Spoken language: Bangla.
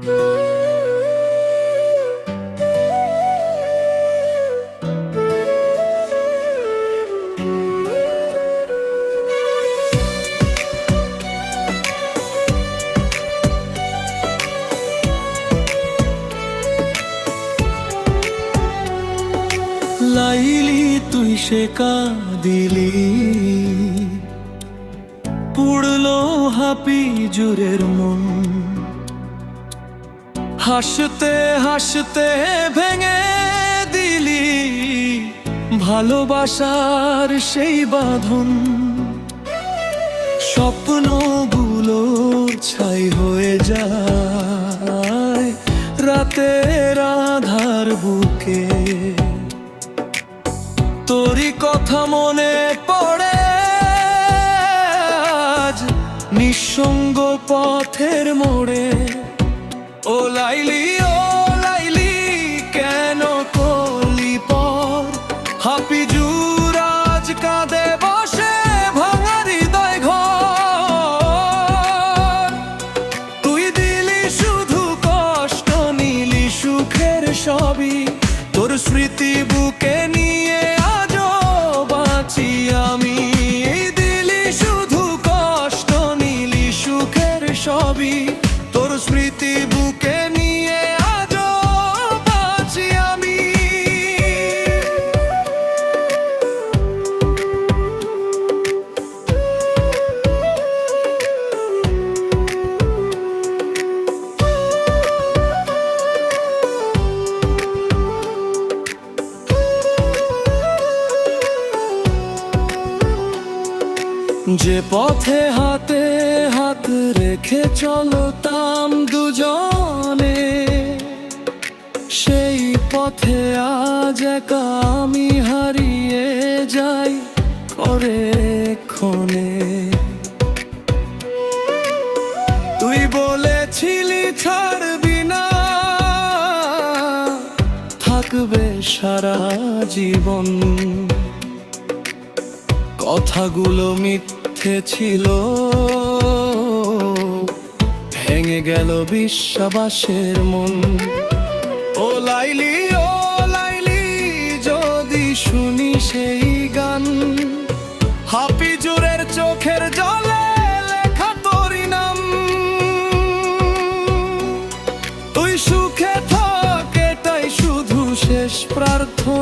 লাইলি তুই সে কাঁদিলি, পুড়লো হাপি জুরের মন। হাসতে হাসতে ভেঙে দিলি ভালোবাসার সেই বাঁধন। স্বপ্নগুলো ছাই হয়ে যায় রাতের আধার বুকে। তোরই কথা মনে পড়ে আজ নিঃসঙ্গ পথের মোড়ে। ও লাইলি, ও লাইলি, কেন করলি পর? হাপি জুর আজ কাঁদে বসে ভাঙা হৃদয় ঘর। তুই দিলি শুধু কষ্ট, নিলি সুখের সবই। তোর স্মৃতি বুকে নিয়ে আজও বাঁচি আমি। দিলি শুধু কষ্ট, নিলি সুখের সবই। তোর স্মৃতি বুকে নিয়ে আজও বাঁচি আমি। যে পথে হাতে হাত রেখে চলতাম দুজনে, সেই পথে আজ একা আমি হারিয়ে যাই করে ক্ষণে। তুই বলেছিলি ছাড়বি না, থাকবে সারা জীবন। কথাগুলো মিথ্যে ছিল, ভেঙে গেল বিশ্বাসের মন। ও লাইলি, ও লাইলি, যদি শুনি সেই গান, হাপি জুরের চোখের জলে লেখা তোরই নাম। তুই সুখে থাক, এটাই শুধু শেষ প্রার্থনা।